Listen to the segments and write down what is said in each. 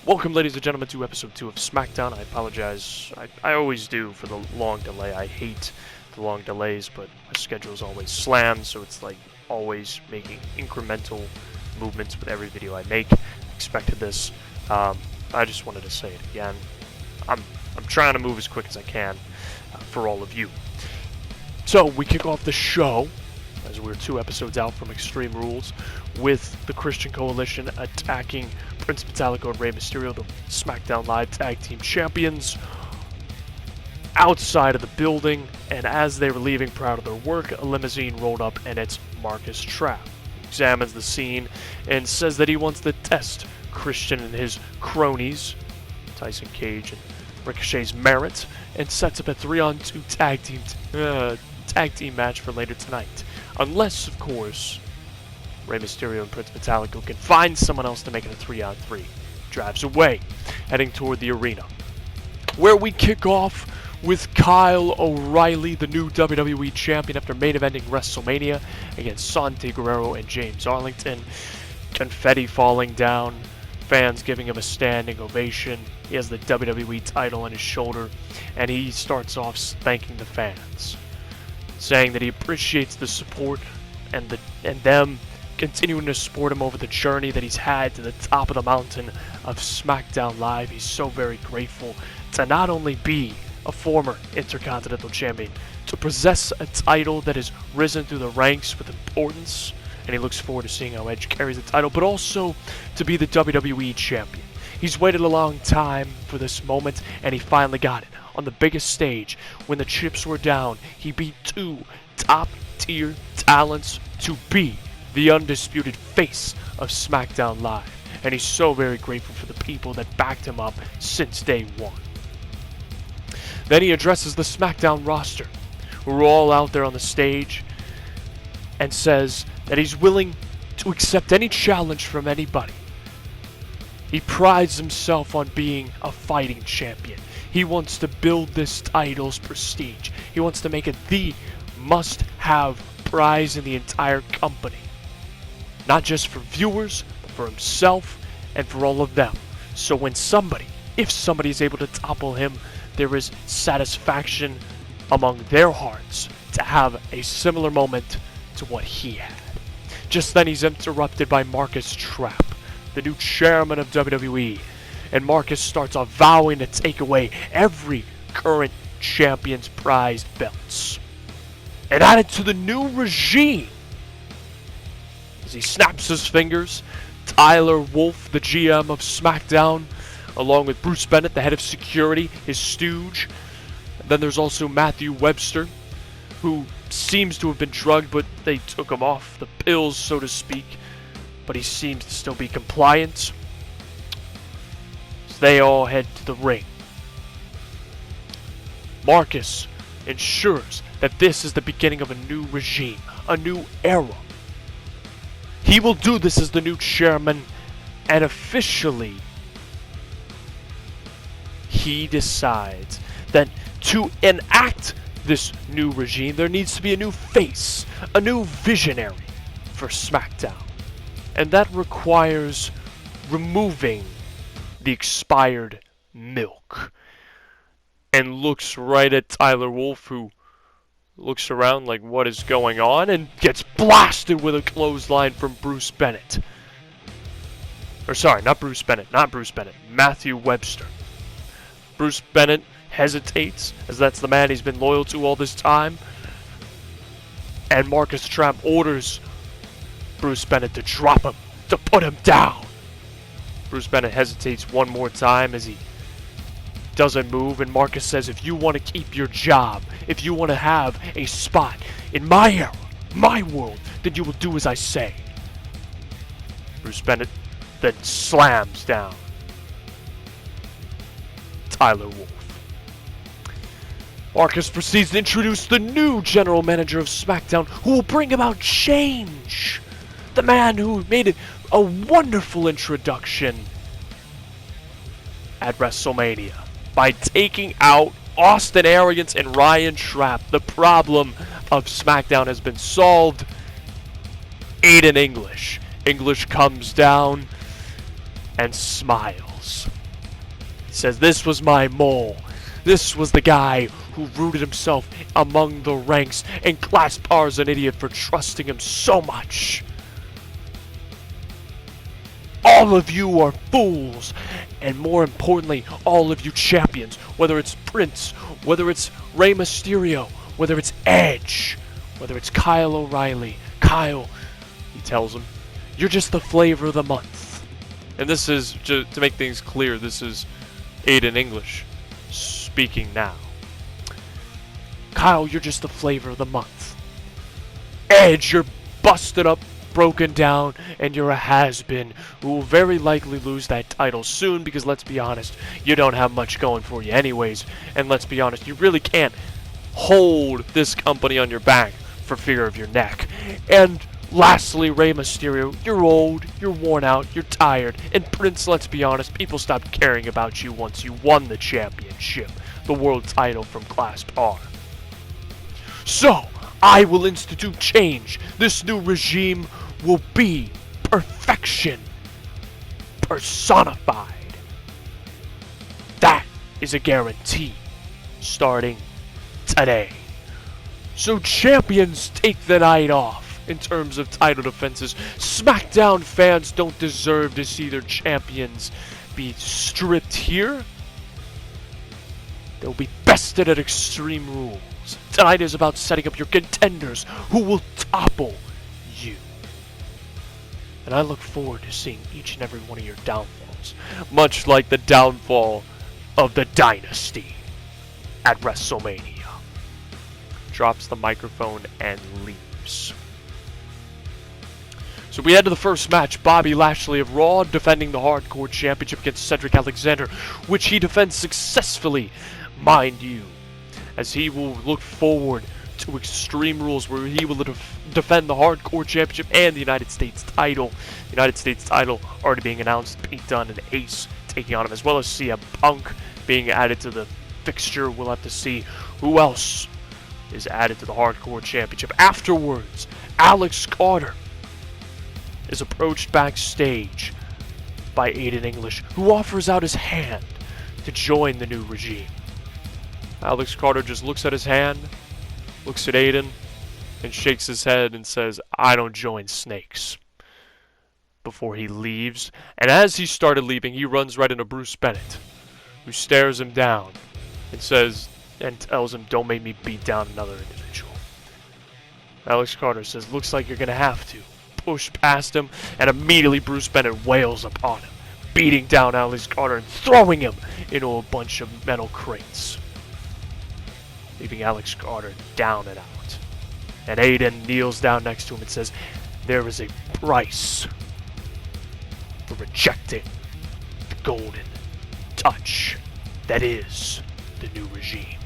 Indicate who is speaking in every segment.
Speaker 1: Welcome, ladies and gentlemen, to episode 2 of SmackDown. I apologize. I always do for the long delay. I hate the long delays, but my schedule is always slammed, so it's like always making incremental movements with every video I make. I expected this. I just wanted to say it again. I'm trying to move as quick as I can for all of you. So we kick off the show, as we're 2 episodes out from Extreme Rules, with the Christian Coalition attacking Prince Metallico and Rey Mysterio, the SmackDown Live Tag Team Champions, outside of the building. And as they were leaving proud of their work, a limousine rolled up, and it's Marcus Trapp. He examines the scene and says that he wants to test Christian and his cronies, Tyson Cage and Ricochet's merit, and sets up a 3-on-2 tag team match for later tonight. Unless, of course, Rey Mysterio and Prince Metallico can find someone else to make it a 3-on-3. Drives away, heading toward the arena, where we kick off with Kyle O'Reilly, the new WWE Champion, after main eventing WrestleMania against Santi Guerrero and James Arlington. Confetti falling down, fans giving him a standing ovation. He has the WWE title on his shoulder, and he starts off thanking the fans, saying that he appreciates the support and them continuing to support him over the journey that he's had to the top of the mountain of SmackDown Live. He's so very grateful to not only be a former Intercontinental Champion, to possess a title that has risen through the ranks with importance, and he looks forward to seeing how Edge carries the title, but also to be the WWE Champion. He's waited a long time for this moment, and he finally got it. On the biggest stage, when the chips were down, he beat 2 top-tier talents to be the undisputed face of SmackDown Live. And he's so very grateful for the people that backed him up since day one. Then he addresses the SmackDown roster, who are all out there on the stage, and says that he's willing to accept any challenge from anybody. He prides himself on being a fighting champion. He wants to build this title's prestige. He wants to make it the must-have prize in the entire company. Not just for viewers, but for himself and for all of them. So when if somebody is able to topple him, there is satisfaction among their hearts to have a similar moment to what he had. Just then he's interrupted by Marcus Trapp, the new chairman of WWE. And Marcus starts off vowing to take away every current champion's prized belts and add it to the new regime. As he snaps his fingers, Tyler Wolf, the GM of SmackDown, along with Bruce Bennett, the head of security, his stooge. And then there's also Matthew Webster, who seems to have been drugged, but they took him off the pills, so to speak. But he seems to still be compliant. So they all head to the ring. Marcus ensures that this is the beginning of a new regime, a new era. He will do this as the new chairman, and officially he decides that to enact this new regime, there needs to be a new face, a new visionary for SmackDown. And that requires removing the expired milk. And looks right at Tyler Wolf, who looks around like, what is going on? And gets blasted with a clothesline from Bruce Bennett. Or sorry, not Bruce Bennett. Matthew Webster. Bruce Bennett hesitates, as that's the man he's been loyal to all this time. And Marcus Trapp orders Bruce Bennett to drop him, to put him down. Bruce Bennett hesitates one more time as he doesn't move, and Marcus says, if you want to keep your job, if you want to have a spot in my era, my world, then you will do as I say. Bruce Bennett then slams down Tyler Wolf. Marcus proceeds to introduce the new general manager of SmackDown, who will bring about change. The man who made a wonderful introduction at WrestleMania by taking out Austin Arrogance and Ryan Trapp. The problem of SmackDown has been solved. Aiden English. English comes down and smiles. smiles. He says, "This was my mole. This was the guy who rooted himself among the ranks, and Glasspar's an idiot for trusting him so much. All of you are fools, and more importantly, all of you champions, whether it's Prince, whether it's Rey Mysterio, whether it's Edge, whether it's Kyle O'Reilly. Kyle," he tells him, "you're just the flavor of the month." And this is, to make things clear, this is Aiden English speaking now. "Kyle, you're just the flavor of the month. Edge, you're busted up, broken down, and you're a has-been who will very likely lose that title soon, because let's be honest, you don't have much going for you anyways, and let's be honest, you really can't hold this company on your back for fear of your neck. And lastly, Rey Mysterio, you're old, you're worn out, you're tired, and Prince, let's be honest, people stopped caring about you once you won the championship, the world title from Class R. So, I will institute change. This new regime will be perfection personified. That is a guarantee, starting today. So champions take the night off in terms of title defenses. SmackDown fans don't deserve to see their champions be stripped here. They'll be bested at Extreme Rules. Tonight is about setting up your contenders who will topple you. And I look forward to seeing each and every one of your downfalls, much like the downfall of the Dynasty at WrestleMania. Drops the microphone and leaves. So we head to the first match. Bobby Lashley of Raw defending the Hardcore Championship against Cedric Alexander, which he defends successfully, mind you, as he will look forward to Extreme Rules, where he will defend the Hardcore Championship and the United States title. The United States title already being announced, Pete Dunne and Ace taking on him, as well as CM Punk being added to the fixture. We'll have to see who else is added to the Hardcore Championship. Afterwards, Alex Carter is approached backstage by Aiden English, who offers out his hand to join the new regime. Alex Carter just looks at his hand, looks at Aiden, and shakes his head and says, "I don't join snakes," before he leaves. And as he started leaving, he runs right into Bruce Bennett, who stares him down and says, and tells him, "Don't make me beat down another individual." Alex Carter says, "Looks like you're gonna have to." Push past him, and immediately Bruce Bennett wails upon him, beating down Alex Carter and throwing him into a bunch of metal crates, leaving Alex Carter down and out. And Aiden kneels down next to him and says, "There is a price for rejecting the golden touch that is the new regime."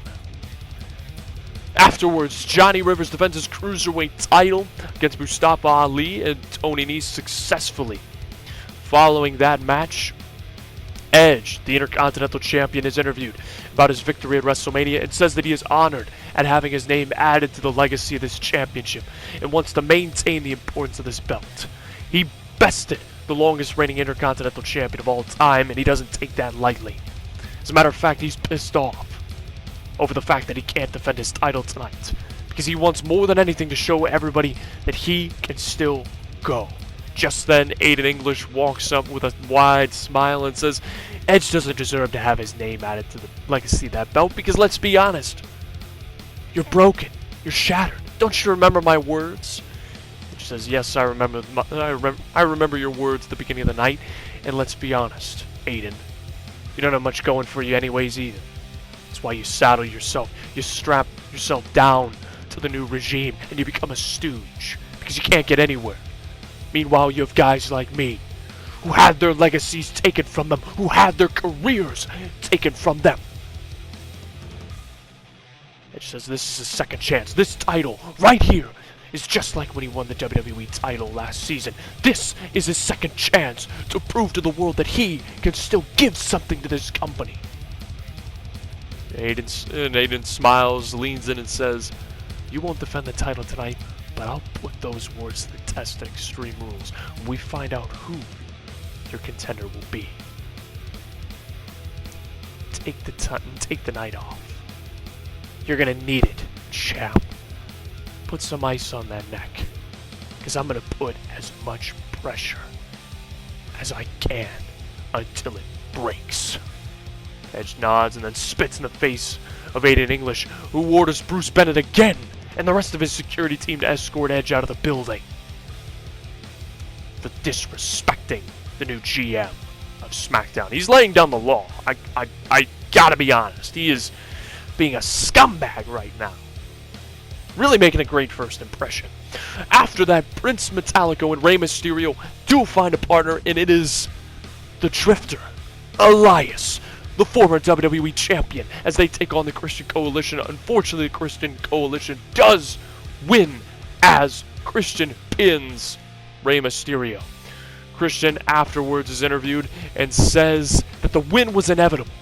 Speaker 1: Afterwards, Johnny Rivers defends his Cruiserweight title against Mustafa Ali and Tony Nese successfully. Following that match, Edge, the Intercontinental Champion, is interviewed about his victory at WrestleMania and says that he is honored at having his name added to the legacy of this championship and wants to maintain the importance of this belt. He bested the longest reigning Intercontinental Champion of all time, and he doesn't take that lightly. As a matter of fact, he's pissed off over the fact that he can't defend his title tonight, because he wants more than anything to show everybody that he can still go. Just then, Aiden English walks up with a wide smile and says, "Edge doesn't deserve to have his name added to the legacy of that belt, because let's be honest, you're broken, you're shattered. Don't you remember my words?" Edge says, "Yes, I remember your words at the beginning of the night, and let's be honest, Aiden, you don't have much going for you anyways either. That's why you saddle yourself, you strap yourself down to the new regime, and you become a stooge, because you can't get anywhere. Meanwhile, you have guys like me, who had their legacies taken from them, who had their careers taken from them." Edge says this is his second chance. This title, right here, is just like when he won the WWE title last season. This is his second chance to prove to the world that he can still give something to this company. Aiden smiles, leans in and says, "You won't defend the title tonight, but I'll put those words to the test at Extreme Rules when we find out who your contender will be." take the night off. You're gonna need it, champ. Put some ice on that neck, because I'm gonna put as much pressure as I can until it breaks. Edge nods and then spits in the face of Aiden English, who orders Bruce Bennett again and the rest of his security team to escort Edge out of the building for disrespecting the new GM of SmackDown. He's laying down the law. I gotta be honest. He is being a scumbag right now. Really making a great first impression. After that, Prince Metallico and Rey Mysterio do find a partner, and it is the Drifter, Elias, the former WWE champion, as they take on the Christian Coalition. Unfortunately, the Christian Coalition does win as Christian pins Rey Mysterio. Christian afterwards is interviewed and says that the win was inevitable,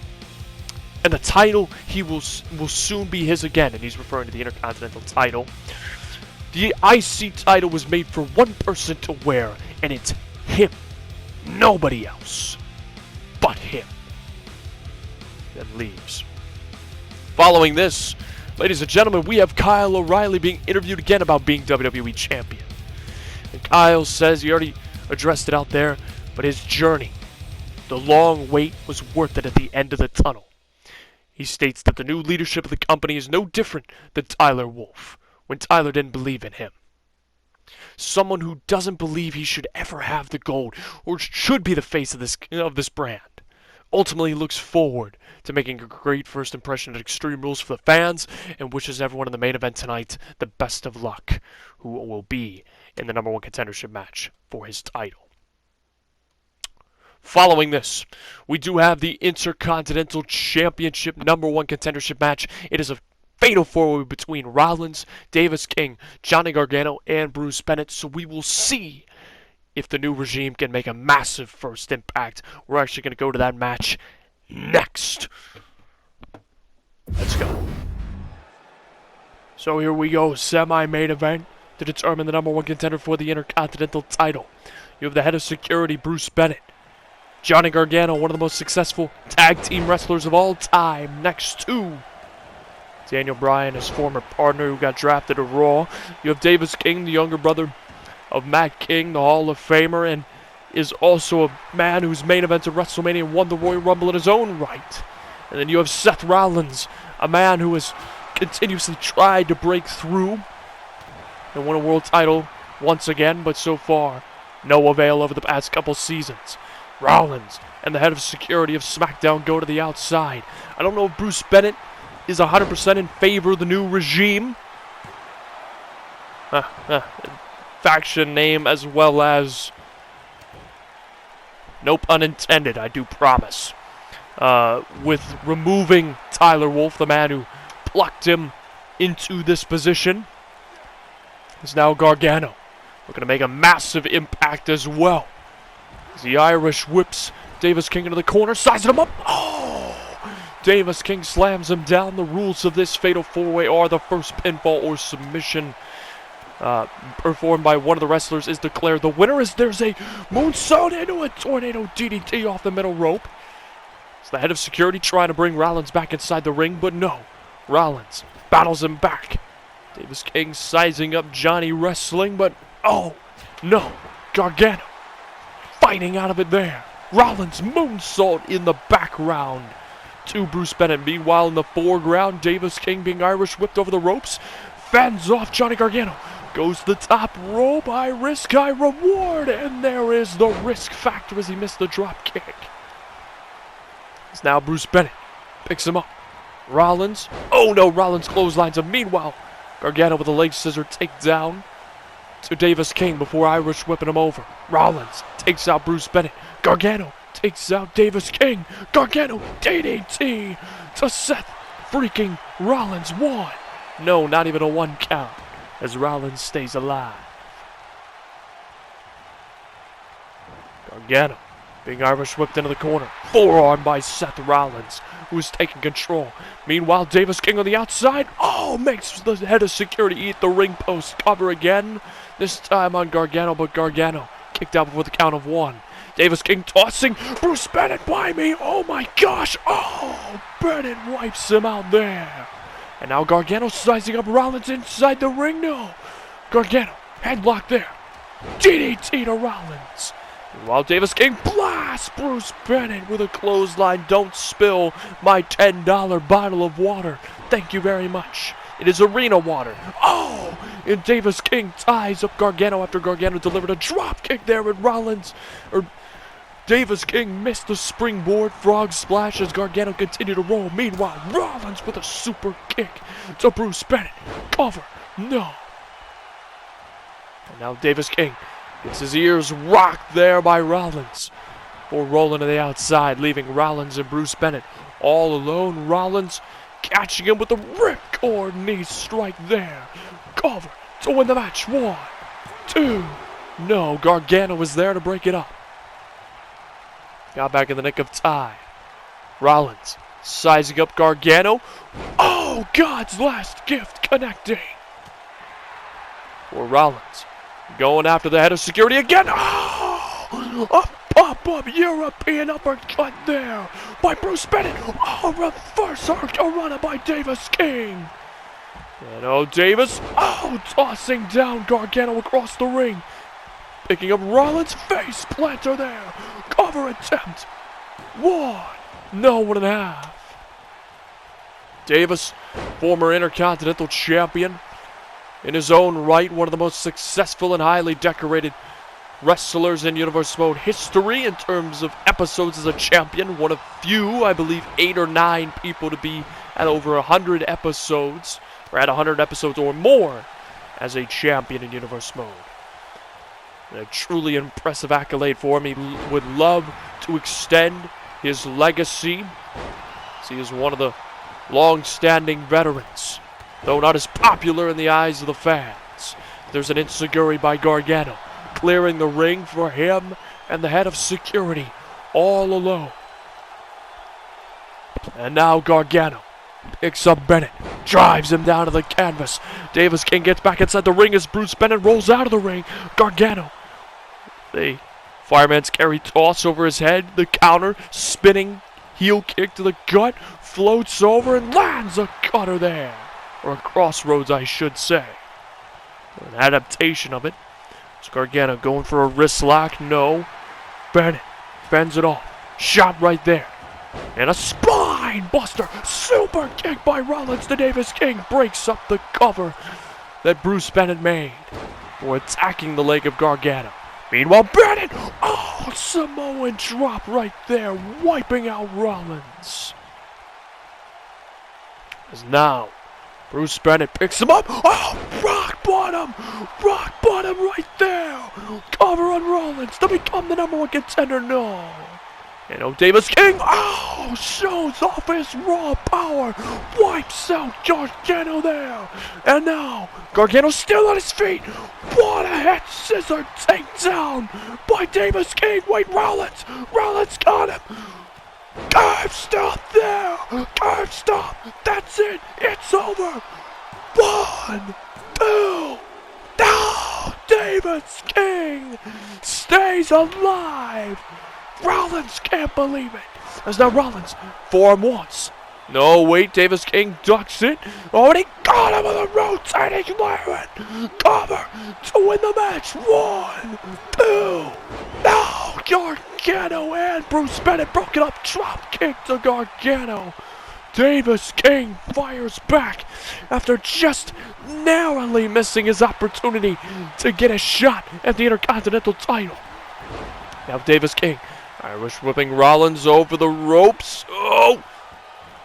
Speaker 1: and the title will soon be his again, and he's referring to the Intercontinental title. The IC title was made for one person to wear, and it's him. Nobody else but him. Then leaves. Following this, ladies and gentlemen, we have Kyle O'Reilly being interviewed again about being WWE champion. And Kyle says he already addressed it out there, but his journey, the long wait, was worth it at the end of the tunnel. He states that the new leadership of the company is no different than Tyler Wolf, when Tyler didn't believe in him. Someone who doesn't believe he should ever have the gold, or should be the face of this brand. Ultimately looks forward to making a great first impression at Extreme Rules for the fans, and wishes everyone in the main event tonight the best of luck, who will be in the number one contendership match for his title. Following this, we do have the Intercontinental Championship number one contendership match. It is a fatal four-way between Rollins, Davis King, Johnny Gargano, and Bruce Bennett, so we will see if the new regime can make a massive first impact. We're actually going to go to that match next. Let's go. So here we go, semi-main event to determine the number one contender for the Intercontinental title. You have the head of security, Bruce Bennett. Johnny Gargano, one of the most successful tag team wrestlers of all time, next to Daniel Bryan, his former partner who got drafted to Raw. You have Davis King, the younger brother of Matt King, the Hall of Famer, and is also a man whose main event at WrestleMania and won the Royal Rumble in his own right. And then you have Seth Rollins, a man who has continuously tried to break through and win a world title once again, but so far, no avail over the past couple seasons. Rollins and the head of security of SmackDown go to the outside. I don't know if Bruce Bennett is 100% in favor of the new regime. Faction name as well as... no pun intended, I do promise. With removing Tyler Wolf, the man who plucked him into this position, is now Gargano. Looking to make a massive impact as well. As the Irish whips Davis King into the corner, sizing him up. Oh! Davis King slams him down. The rules of this fatal four-way are the first pinfall or submission performed by one of the wrestlers is declared the winner, as there's a moonsault into a tornado DDT off the middle rope. It's the head of security trying to bring Rollins back inside the ring, but no. Rollins battles him back. Davis King sizing up Johnny wrestling, but oh no. Gargano fighting out of it there. Rollins moonsault in the background to Bruce Bennett. Meanwhile, in the foreground, Davis King being Irish whipped over the ropes. Fends off Johnny Gargano. Goes to the top rope. High risk, high reward. And there is the risk factor as he missed the drop kick. It's now Bruce Bennett. Picks him up. Rollins. Oh no, Rollins clotheslines him. Meanwhile, Gargano with a leg scissor takedown to Davis King before Irish whipping him over. Rollins takes out Bruce Bennett. Gargano takes out Davis King. Gargano DDT to Seth freaking Rollins. One. No, not even a one count, as Rollins stays alive. Gargano being Irish whipped into the corner. Forearm by Seth Rollins, who is taking control. Meanwhile, Davis King on the outside. Oh, makes the head of security eat the ring post cover again. This time on Gargano, but Gargano kicked out before the count of one. Davis King tossing. Bruce Bennett by me. Oh my gosh. Oh, Bennett wipes him out there. And now Gargano sizing up Rollins inside the ring. No. Gargano, headlock there. DDT to Rollins. While Davis King blasts Bruce Bennett with a clothesline. Don't spill my $10 bottle of water. Thank you very much. It is arena water. Oh! And Davis King ties up Gargano after Gargano delivered a drop kick there at Rollins. Davis King missed the springboard frog splash as Gargano continued to roll. Meanwhile, Rollins with a super kick to Bruce Bennett. Cover. No. And now Davis King gets his ears rocked there by Rollins. Before rolling to the outside, leaving Rollins and Bruce Bennett all alone. Rollins catching him with the ripcord knee strike there. Cover to win the match. 1, 2. No, Gargano was there to break it up. Got back in the nick of time. Rollins sizing up Gargano. Oh, God's last gift connecting. For Rollins. Going after the head of security again. Oh! A pop-up European uppercut there by Bruce Bennett. Oh, reverse Hurricanrana by Davis King. And Davis. Oh, tossing down Gargano across the ring. Picking up Rollins' face planter there. Cover attempt. 1. No, 1.5. Davis, former Intercontinental Champion. In his own right, one of the most successful and highly decorated wrestlers in Universe Mode history in terms of episodes as a champion. One of few, I believe 8 or 9 people to be at over 100 episodes, or at 100 episodes or more as a champion in Universe Mode. And a truly impressive accolade for him. He would love to extend his legacy, as he is one of the long-standing veterans, though not as popular in the eyes of the fans. There's an enziguri by Gargano, clearing the ring for him and the head of security all alone. And now Gargano picks up Bennett, drives him down to the canvas. Davis King gets back inside the ring as Bruce Bennett rolls out of the ring. Gargano, the fireman's carry toss over his head, the counter, spinning heel kick to the gut, floats over and lands a cutter there. Or a crossroads, I should say. An adaptation of it. It's Gargano going for a wrist lock. No. Bennett fends it off. Shot right there. And a spine buster. Super kick by Rollins to Davis King. Breaks up the cover that Bruce Bennett made for attacking the leg of Gargano. Meanwhile, Bennett. Oh, Samoan drop right there. Wiping out Rollins. As now Bruce Bennett picks him up. Oh, rock bottom. Rock bottom right there. Cover on Rollins to become the #1 contender. No. And Davis King. Oh, shows off his raw power. Wipes out Gargano there. And now Gargano still on his feet. What a head scissor takedown by Davis King. Wait, Rollins. Rollins got him. Curve stop there! Curve stop! That's it! It's over! 1, 2, no! Davis King stays alive! Rollins can't believe it! As now Rollins, forearm once. No, wait, Davis King ducks it. Oh, and he got him with a rotating Lariat! Cover to win the match! 1, 2, no! Gargano and Bruce Bennett broke it up. Drop kick to Gargano. Davis King fires back after just narrowly missing his opportunity to get a shot at the Intercontinental title. Now Davis King, Irish whipping Rollins over the ropes. Oh!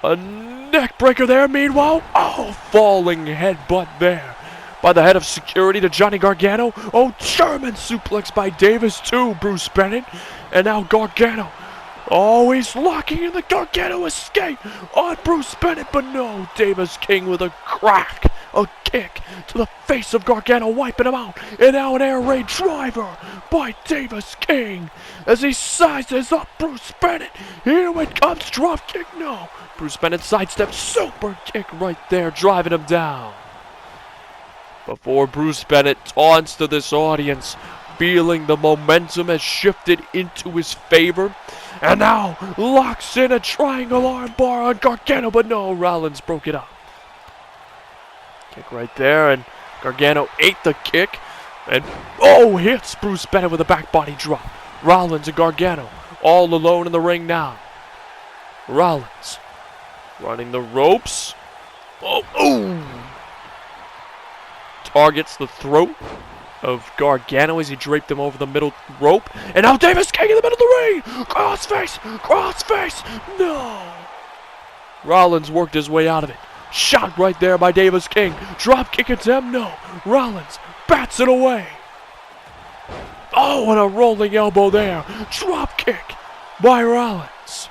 Speaker 1: A neck breaker there. Meanwhile, oh, falling headbutt there by the head of security to Johnny Gargano. Oh, German suplex by Davis to Bruce Bennett. And now Gargano. Oh, he's locking in the Gargano escape on Bruce Bennett. But no, Davis King with a crack. A kick to the face of Gargano, wiping him out. And now an air raid driver by Davis King as he sizes up Bruce Bennett. Here it comes. Drop kick. No. Bruce Bennett sidesteps. Super kick right there, driving him down. Before Bruce Bennett taunts to this audience, feeling the momentum has shifted into his favor. And now locks in a triangle armbar on Gargano, but no, Rollins broke it up. Kick right there, and Gargano ate the kick. And, hits Bruce Bennett with a back body drop. Rollins and Gargano all alone in the ring now. Rollins running the ropes. Targets the throat of Gargano as he draped him over the middle rope. And now Davis King in the middle of the ring. Crossface. No. Rollins worked his way out of it. Shot right there by Davis King. Drop kick attempt. No. Rollins bats it away. And a rolling elbow there. Drop kick by Rollins.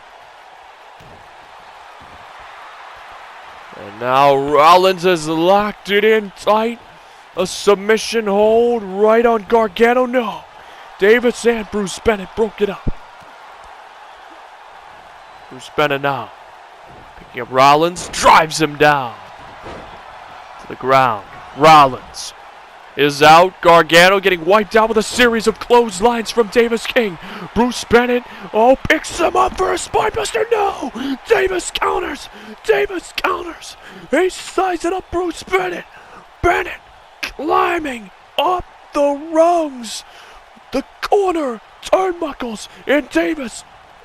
Speaker 1: And now Rollins has locked it in tight. A submission hold right on Gargano. No. Davis and Bruce Bennett broke it up. Bruce Bennett now picking up Rollins. Drives him down to the ground. Rollins is out. Gargano getting wiped out with a series of clotheslines from Davis King. Bruce Bennett, picks him up for a spinebuster. No! Davis counters. He sizes up Bruce Bennett. Bennett climbing up the rungs. The corner turnbuckles. And Davis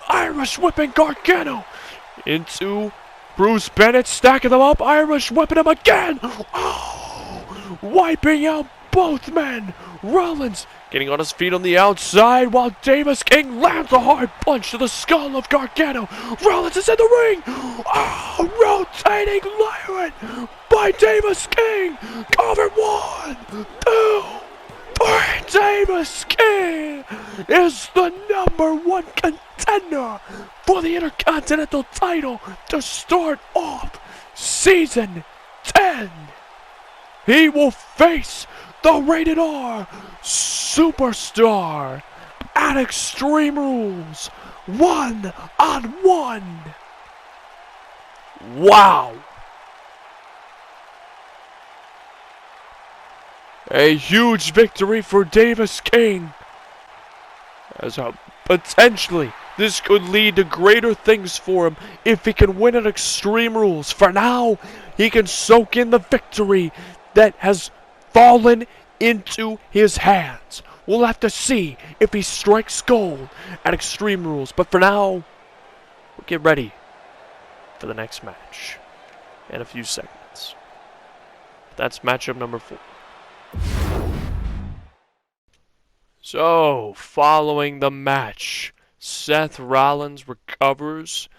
Speaker 1: Irish whipping Gargano into Bruce Bennett, stacking them up. Irish whipping him again. Wiping out both men. Rollins getting on his feet on the outside while Davis King lands a hard punch to the skull of Gargano. Rollins is in the ring. Rotating Lariat by Davis King. Cover 1, 2, 3. Davis King is the #1 contender for the Intercontinental title to start off Season 10. He will face the Rated R Superstar at Extreme Rules 1-on-1. Wow. A huge victory for Davis King. As potentially this could lead to greater things for him if he can win at Extreme Rules. For now, he can soak in the victory that has fallen into his hands. We'll have to see if he strikes gold at Extreme Rules. But for now, we'll get ready for the next match in a few segments. That's matchup number 4. So, following the match, Seth Rollins recovers,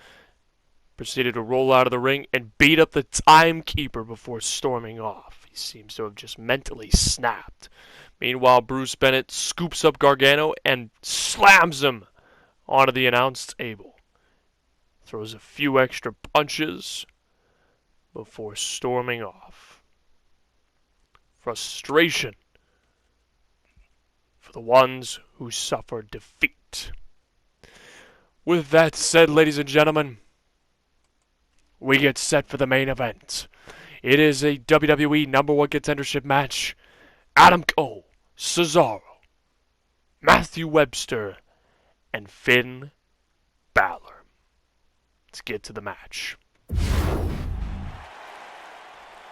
Speaker 1: proceeded to roll out of the ring and beat up the timekeeper before storming off. He seems to have just mentally snapped. Meanwhile, Bruce Bennett scoops up Gargano and slams him onto the announce table. Throws a few extra punches before storming off. Frustration for the ones who suffered defeat. With that said, ladies and gentlemen, we get set for the main event. It is a WWE #1 contendership match. Adam Cole, Cesaro, Matthew Webster, and Finn Balor. Let's get to the match.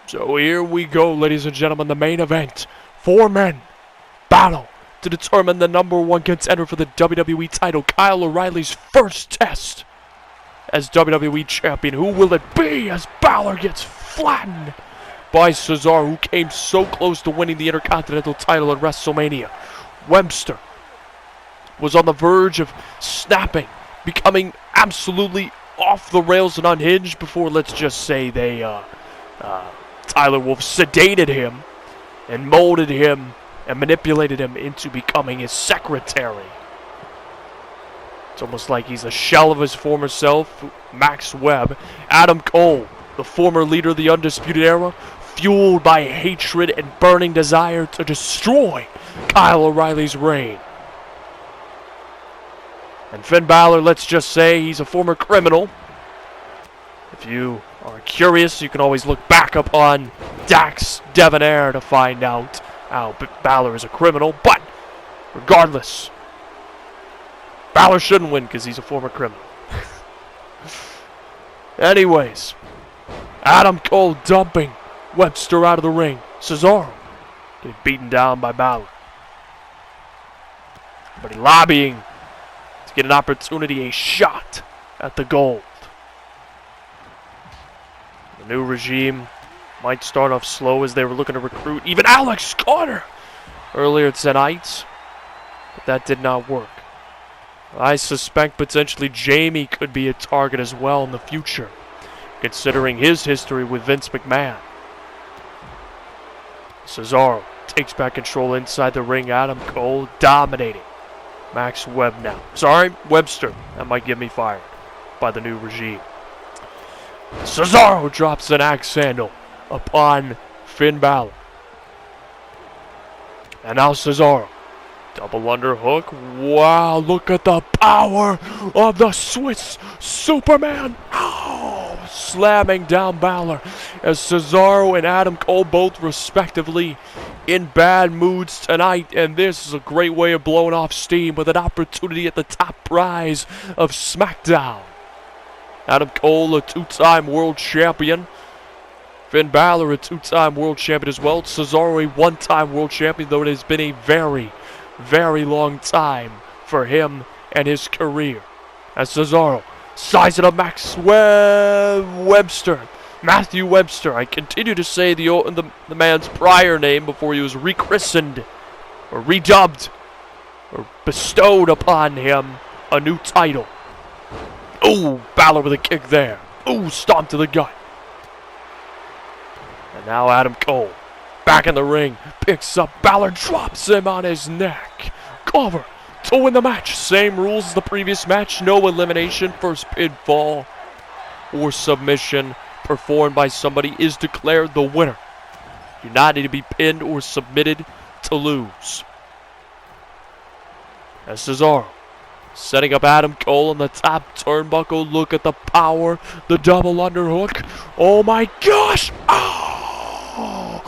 Speaker 1: So here we go, ladies and gentlemen, the main event. 4 men battle to determine the #1 contender for the WWE title. Kyle O'Reilly's first test as WWE champion. Who will it be as Balor gets flattened by Cesaro, who came so close to winning the Intercontinental title at WrestleMania? Webster was on the verge of snapping, becoming absolutely off the rails and unhinged before, let's just say, Tyler Wolf sedated him and molded him and manipulated him into becoming his secretary. It's almost like he's a shell of his former self. Max Webb. Adam Cole, the former leader of the Undisputed Era, fueled by hatred and burning desire to destroy Kyle O'Reilly's reign. And Finn Balor, let's just say he's a former criminal. If you are curious, you can always look back upon Dax Debonair to find out how Balor is a criminal. But Regardless, Balor shouldn't win because he's a former criminal. Anyways, Adam Cole dumping Webster out of the ring. Cesaro getting beaten down by Balor. But he's lobbying to get an opportunity, a shot at the gold. The new regime might start off slow as they were looking to recruit even Alex Carter earlier tonight, but that did not work. I suspect potentially Jamie could be a target as well in the future, considering his history with Vince McMahon. Cesaro takes back control inside the ring. Adam Cole dominating Max Webb now. Sorry, Webster. That might get me fired by the new regime. Cesaro drops an axe handle upon Finn Balor. And now Cesaro. Double underhook. Wow, look at the power of the Swiss Superman. Oh, slamming down Balor as Cesaro and Adam Cole both respectively in bad moods tonight. And this is a great way of blowing off steam with an opportunity at the top prize of SmackDown. Adam Cole, a two-time world champion. Finn Balor, a two-time world champion as well. Cesaro, a one-time world champion, though it has been a very, very long time for him and his career. As Cesaro sizing up Webster. Matthew Webster. I continue to say the man's prior name before he was rechristened or redubbed or bestowed upon him a new title. Ooh, Balor with a kick there. Ooh, stomp to the gut. And now Adam Cole, back in the ring, picks up Balor, drops him on his neck. Cover to win the match. Same rules as the previous match. No elimination. First pinfall or submission performed by somebody is declared the winner. You do not need to be pinned or submitted to lose. As Cesaro setting up Adam Cole on the top turnbuckle. Look at the power. The double underhook. Oh my gosh. Oh!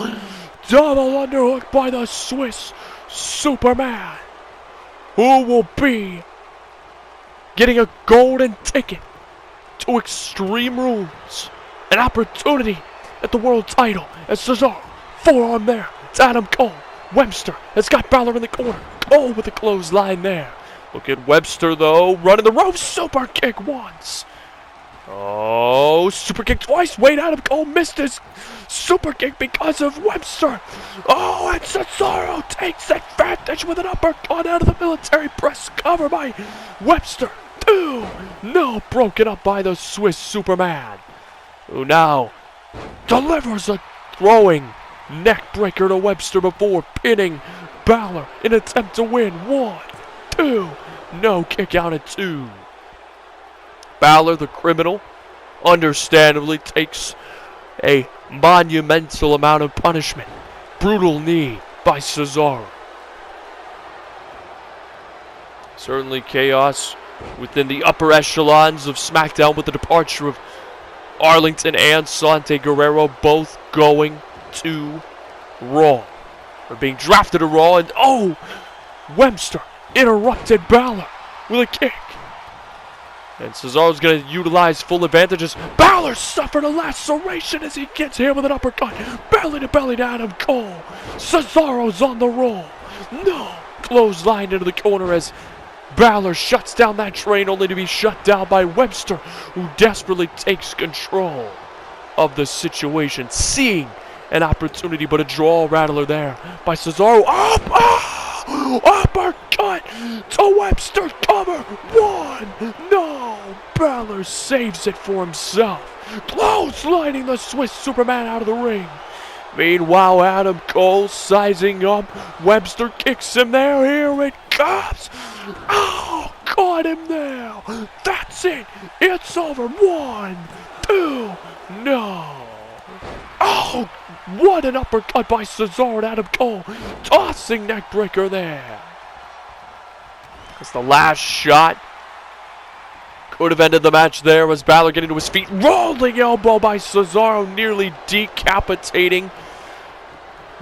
Speaker 1: Double underhook by the Swiss Superman. Who will be getting a golden ticket to Extreme Rules. An opportunity at the world title. As Cesaro, forearm there. It's Adam Cole. Webster has got Balor in the corner. Cole with a clothesline there. Look at Webster, though, running the ropes. Super kick once. Oh, super kick twice. Wait, Adam Cole missed his super kick because of Webster. Oh, and Cesaro takes advantage with an uppercut out of the military press cover by Webster. Two. No, broken up by the Swiss Superman, who now delivers a throwing neck breaker to Webster before pinning Balor in an attempt to win. 1, 2. No, kick out at 2. Balor, the criminal, understandably takes a monumental amount of punishment. Brutal knee by Cesaro. Certainly chaos within the upper echelons of SmackDown with the departure of Arlington and Sante Guerrero, both going to Raw. Or being drafted to Raw, and oh! Webster interrupted Balor with a kick. And Cesaro's going to utilize full advantages. Balor suffered a laceration as he gets here with an uppercut. Belly to Adam Cole. Cesaro's on the roll. No! Clothesline into the corner as Balor shuts down that train, only to be shut down by Webster, who desperately takes control of the situation, seeing an opportunity, but a draw rattler there by Cesaro. Up! Oh! Uppercut to Webster. Cover. 1. No! Balor saves it for himself. Clotheslining the Swiss Superman out of the ring. Meanwhile, Adam Cole sizing up. Webster kicks him there. Here it comes. Oh, caught him there. That's it. It's over. 1, 2. No. Oh, what an uppercut by Cesaro and Adam Cole. Tossing neckbreaker there. That's the last shot. Could have ended the match there as Balor getting to his feet. Rolling elbow by Cesaro, nearly decapitating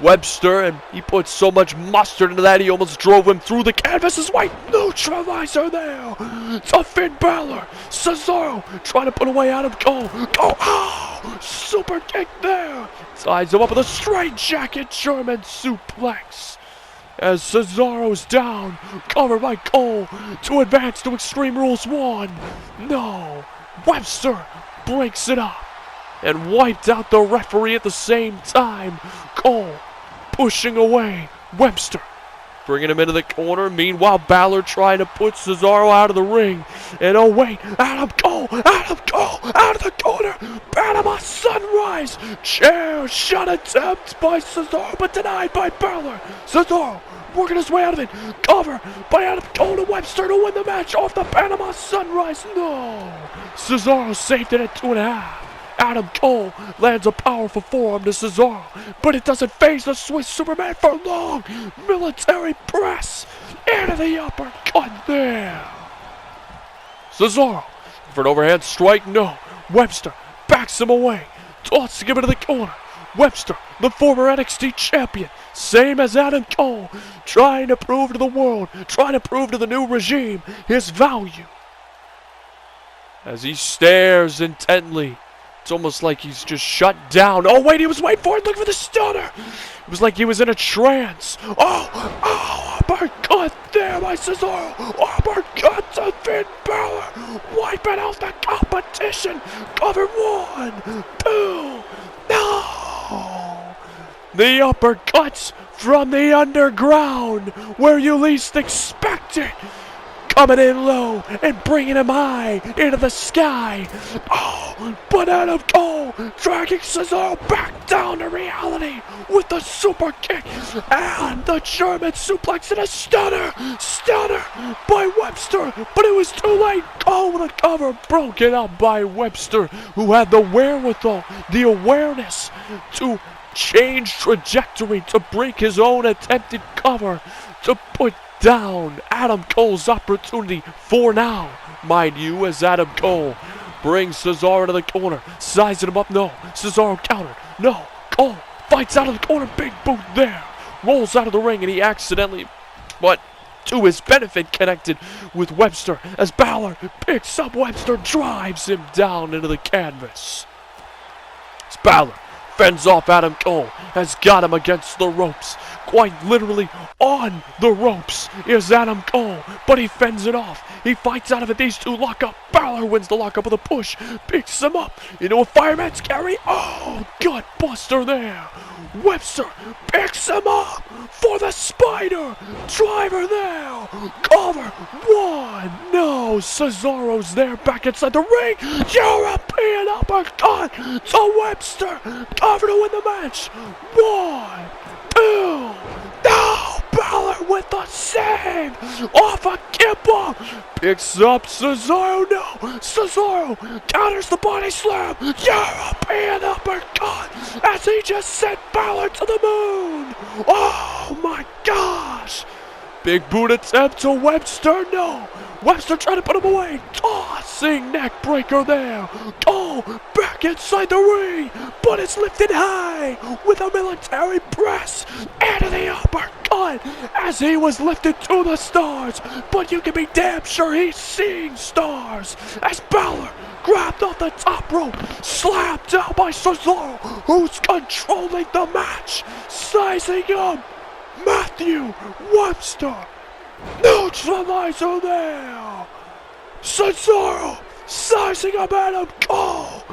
Speaker 1: Webster, and he put so much mustard into that he almost drove him through the canvas. His white neutralizer there to Finn Balor. Cesaro trying to put away Adam Cole. Oh, super kick there. Ties him up with a straight jacket German suplex. As Cesaro's down, covered by Cole to advance to Extreme Rules 1. No, Webster breaks it up and wiped out the referee at the same time. Cole pushing away Webster, bringing him into the corner. Meanwhile, Balor trying to put Cesaro out of the ring. And oh wait, Adam Cole out of the corner. Panama Sunrise chair shot attempt by Cesaro, but denied by Balor. Cesaro working his way out of it. Cover by Adam Cole to Webster to win the match off the Panama Sunrise. No, Cesaro saved it at 2.5. Adam Cole lands a powerful forearm to Cesaro, but it doesn't phase the Swiss Superman for long. Military press into the uppercut there. Cesaro for an overhand strike. No, Webster backs him away, tossing him into the corner. Webster, the former NXT champion, same as Adam Cole, trying to prove to the world, trying to prove to the new regime his value. As he stares intently, it's almost like he's just shut down. Oh, wait, he was waiting for it. Look for the stunner. It was like he was in a trance. Oh, uppercut there by Cesaro. Uppercut to Finn Balor. Wiping out the competition. Cover 1, 2, no. The uppercuts from the underground, where you least expect it. Coming in low and bringing him high into the sky. Oh, but Adam Cole dragging Cesaro back down to reality with the super kick and the German suplex and a stunner by Webster, but it was too late. Cole with a cover broken up by Webster, who had the wherewithal, the awareness to change trajectory, to break his own attempted cover, to put down Adam Cole's opportunity for now, mind you, as Adam Cole brings Cesaro to the corner, sizing him up. No, Cesaro countered. No, Cole fights out of the corner. Big boot there, rolls out of the ring, and he accidentally, but to his benefit, connected with Webster as Balor picks up Webster, drives him down into the canvas. It's Balor fends off Adam Cole, has got him against the ropes. Quite literally on the ropes is Adam Cole, but he fends it off. He fights out of it. These two lock up. Balor wins the lockup with a push, picks him up into a fireman's carry. Oh, gut buster there. Webster picks him up for the spider driver there. Cover 1. No, Cesaro's there back inside the ring. European uppercut to Webster. Cover to win the match. 1, 2. No, Balor with the save off a kipper. Picks up Cesaro. No, Cesaro counters the body slam. European uppercut as he just sent Balor to the moon. Oh my gosh. Big boot attempt to Webster. No. Webster trying to put him away. Tossing neck breaker there. Oh, back inside the ring. But it's lifted high with a military press. And the uppercut as he was lifted to the stars. But you can be damn sure he's seeing stars. As Balor grabbed off the top rope. Slapped down by Cesaro, who's controlling the match. Sizing up Matthew Webster. Neutralizer there. Cesaro sizing up Adam Cole.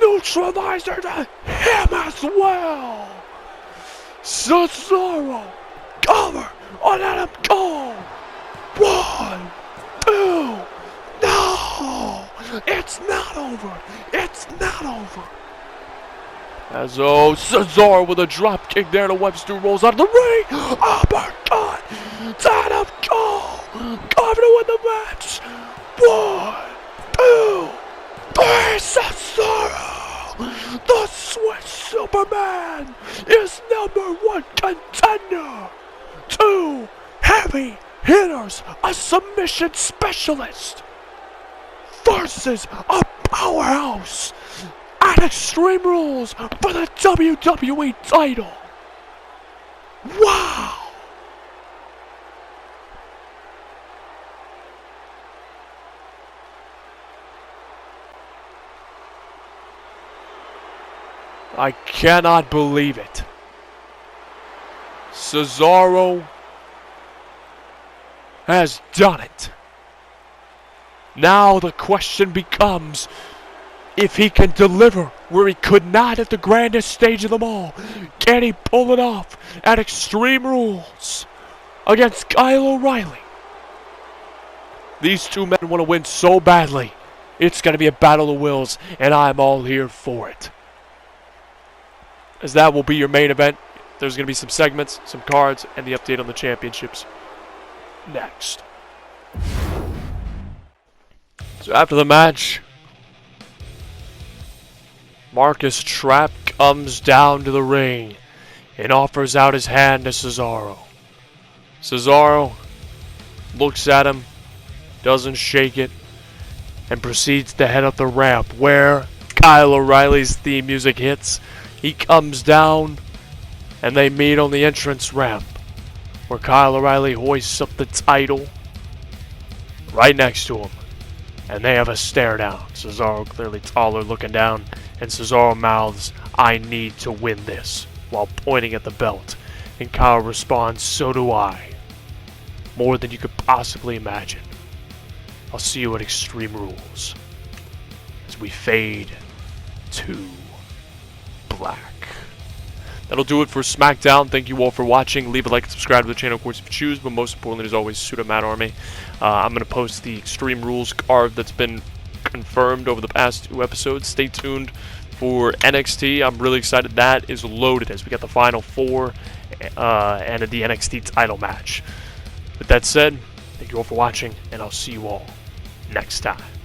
Speaker 1: Neutralizer to him as well. Cesaro cover on Adam Cole. 1, 2. No, it's not over. It's not over. As Cesaro with a drop kick there to Webster, rolls out of the ring. Uppercut to Adam Cole. Cover to win the match. 1, 2, 3. Cesaro, the Swiss Superman, is #1 contender. 2 heavy hitters, a submission specialist versus a powerhouse at Extreme Rules for the WWE title. Wow! I cannot believe it. Cesaro has done it. Now the question becomes if he can deliver where he could not at the grandest stage of them all. Can he pull it off at Extreme Rules against Kyle O'Reilly? These two men want to win so badly. It's going to be a battle of wills, and I'm all here for it. As that will be your main event. There's going to be some segments, some cards, and the update on the championships next. So after the match, Marcus Trapp comes down to the ring and offers out his hand to Cesaro. Cesaro looks at him, doesn't shake it, and proceeds to head up the ramp where Kyle O'Reilly's theme music hits. He comes down and they meet on the entrance ramp where Kyle O'Reilly hoists up the title right next to him. And they have a stare down. Cesaro clearly taller looking down, and Cesaro mouths, "I need to win this," while pointing at the belt. And Kyle responds, "So do I." More than you could possibly imagine. I'll see you at Extreme Rules as we fade to black. That'll do it for SmackDown. Thank you all for watching. Leave a like and subscribe to the channel, of course, if you choose. But most importantly, as always, Pseudo Matt Army. I'm going to post the Extreme Rules card that's been confirmed over the past 2 episodes. Stay tuned for NXT. I'm really excited. That is loaded as we got the Final 4 and the NXT title match. With that said, thank you all for watching, and I'll see you all next time.